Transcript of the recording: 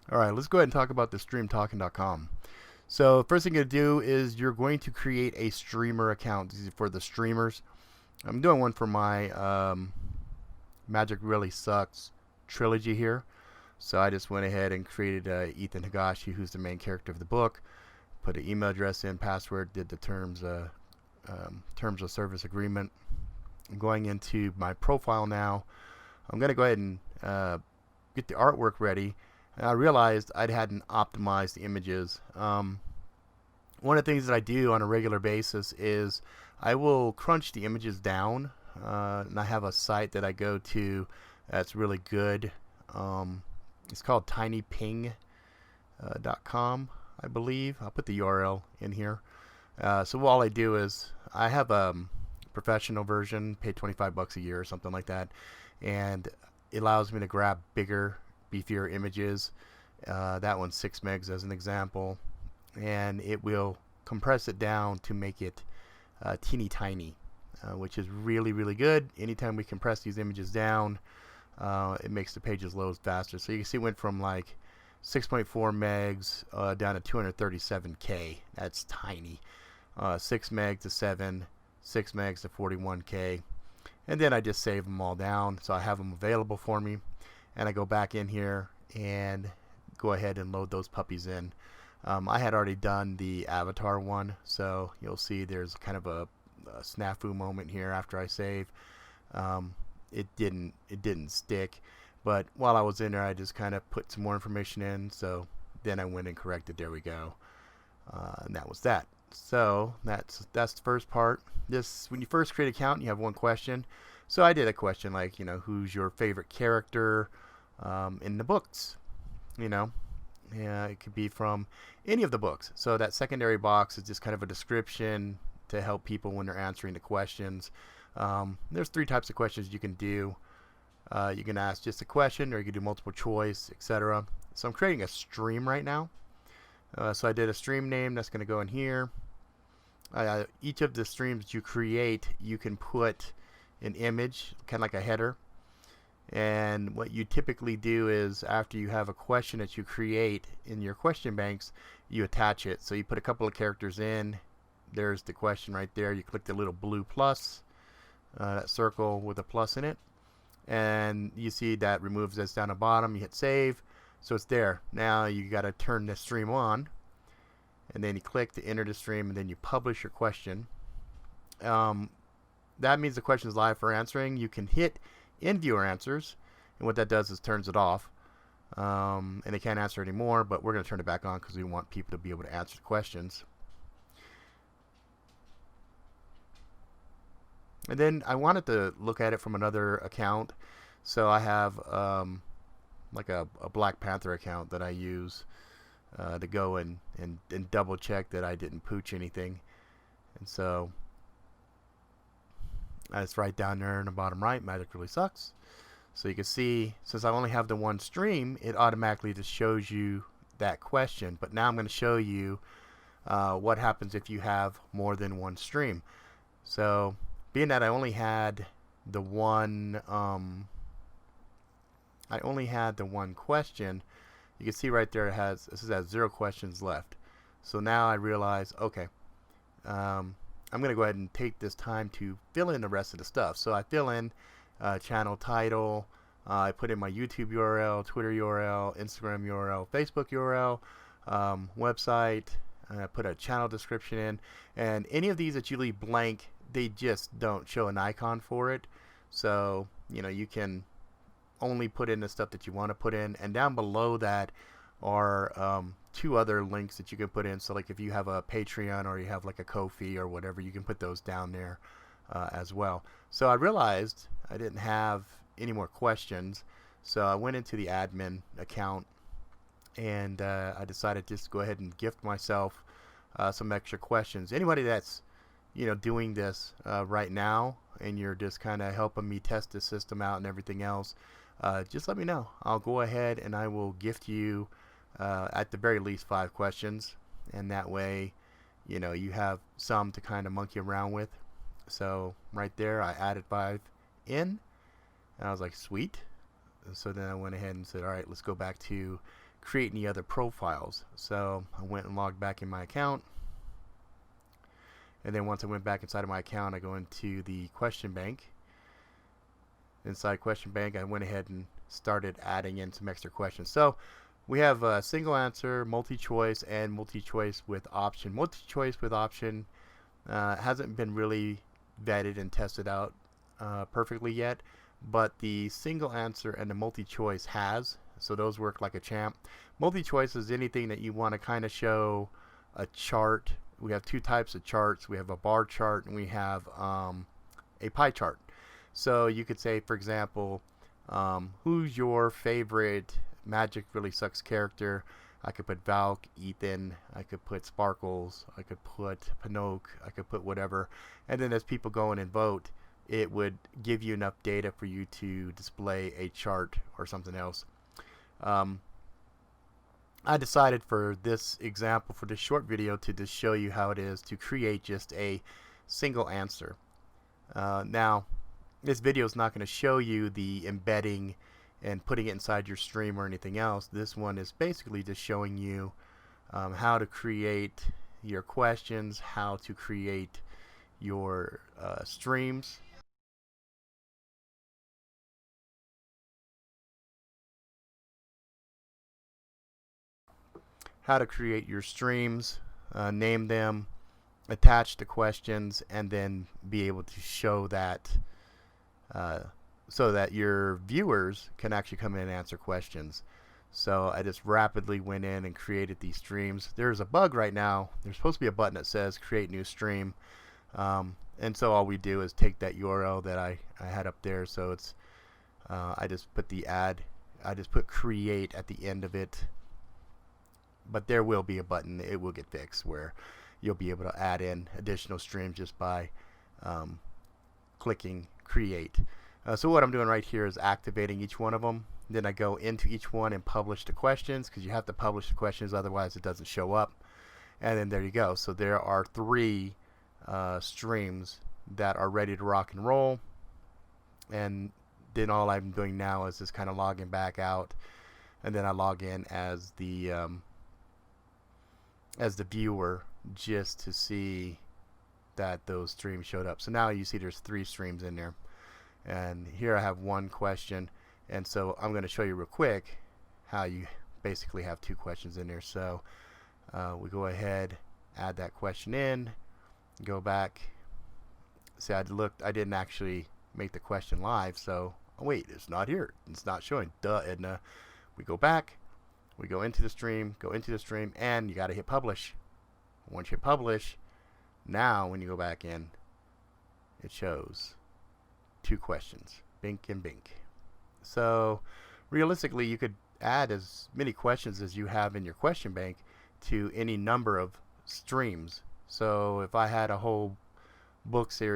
All right, let's go ahead and talk about the streamtalking.com. So first thing you're going to do is you're going to create a streamer account. This is for the streamers. I'm doing one for my Magic Really Sucks trilogy here. So I just went ahead and created ᶠᶸᵏ, who's the main character of the book. Put an email address in, password, did the terms of service agreement. I'm going into my profile now. I'm going to go ahead and get the artwork ready. And I realized I hadn't optimized the images. One of the things that I do on a regular basis is I will crunch the images down. And I have a site that I go to that's really good. It's called tinyping.com, I believe. I'll put the URL in here. So all I do is I have a professional version, pay $25 a year or something like that, and it allows me to grab bigger, beefier images. That one's 6 megs as an example, and it will compress it down to make it teeny tiny, which is really, really good. Anytime we compress these images down, it makes the pages load faster. So you can see it went from like 6.4 megs down to 237K. That's tiny. 6 meg to 7, 6 megs to 41K. And then I just save them all down so I have them available for me. And I go back in here and go ahead and load those puppies in. I had already done the avatar one, so you'll see there's kind of a snafu moment here after I save. It didn't stick, but while I was in there I just kind of put some more information in, so then I went and corrected. There we go. And that was that. So that's the first part. When you first create an account, you have one question. So I did a question like, who's your favorite character in the books? Yeah, it could be from any of the books. So that secondary box is just kind of a description to help people when they're answering the questions. There's 3 types of questions you can do. You can ask just a question, or you can do multiple choice, etc. So I'm creating a stream right now. So I did a stream name that's going to go in here. Each of the streams you create, you can put an image, kind of like a header. And what you typically do is after you have a question that you create in your question banks, you attach it. So you put a couple of characters in. There's the question right there. You click the little blue plus, that circle with a plus in it. And you see that removes this down the bottom. You hit save. So it's there. Now you got to turn the stream on. And then you click to enter the stream, and then you publish your question. That means the question is live for answering. You can hit in viewer answers, and what that does is turns it off, and they can't answer anymore, but we're going to turn it back on because we want people to be able to answer the questions. And then I wanted to look at it from another account, so I have like a Black Panther account that I use to go and double check that I didn't pooch anything. And so it's right down there in the bottom right, Magic Really Sucks. So you can see, since I only have the one stream, it automatically just shows you that question. But now I'm going to show you what happens if you have more than one stream. So being that I only had the one question, you can see right there this has 0 questions left. So now I realize, okay, I'm going to go ahead and take this time to fill in the rest of the stuff. So I fill in channel title, I put in my YouTube URL, Twitter URL, Instagram URL, Facebook URL, website, I put a channel description in, and any of these that you leave blank, they just don't show an icon for it. So you can only put in the stuff that you want to put in, and down below that are 2 other links that you can put in. So like if you have a Patreon or you have like a Ko-fi or whatever, you can put those down there as well. So I realized I didn't have any more questions, so I went into the admin account and I decided just to go ahead and gift myself some extra questions. Anybody that's doing this right now and you're just kind of helping me test the system out and everything else, just let me know. I'll go ahead and I will gift you at the very least 5 questions, and that way you have some to kind of monkey around with. So right there I added 5 in, and I was like, sweet. So then I went ahead and said, all right, let's go back to create any other profiles. So I went and logged back in my account, and then once I went back inside of my account, I go into the question bank. Inside question bank, I went ahead and started adding in some extra questions. So we have a single answer, multi-choice, and multi-choice with option. Multi-choice with option hasn't been really vetted and tested out perfectly yet, but the single answer and the multi-choice has. So those work like a champ. Multi-choice is anything that you want to kind of show a chart. We have two types of charts. We have a bar chart and we have a pie chart. So you could say, for example, who's your favorite Magic Really Sucks character? I could put Valk, Ethan, I could put Sparkles, I could put Pinocchio, I could put whatever. And then as people go in and vote, it would give you enough data for you to display a chart or something else. I decided for this example, for this short video, to just show you how it is to create just a single answer. Now, this video is not going to show you the embedding and putting it inside your stream or anything else. This one is basically just showing you how to create your questions, how to create your streams. How to create your streams, name them, attach the questions, and then be able to show that so that your viewers can actually come in and answer questions. So I just rapidly went in and created these streams. There's a bug right now. There's supposed to be a button that says create new stream, and so all we do is take that URL that I had up there. So it's I just put the I just put create at the end of it, but there will be a button. It will get fixed where you'll be able to add in additional streams just by clicking create. So what I'm doing right here is activating each one of them. Then I go into each one and publish the questions, because you have to publish the questions, otherwise it doesn't show up. And then there you go. So there are 3 streams that are ready to rock and roll. And then all I'm doing now is just kind of logging back out, and then I log in as the viewer just to see that those streams showed up. So now you see there's 3 streams in there, and here I have 1 question, and so I'm going to show you real quick how you basically have 2 questions in there. So we go ahead, add that question in, go back. See, I didn't actually make the question live, so oh wait, it's not here, it's not showing. Duh, Edna. We go back, we go into the stream, and you got to hit publish. Once you hit publish, now when you go back in, it shows 2 questions, bink and bink. So realistically, you could add as many questions as you have in your question bank to any number of streams. So if I had a whole book series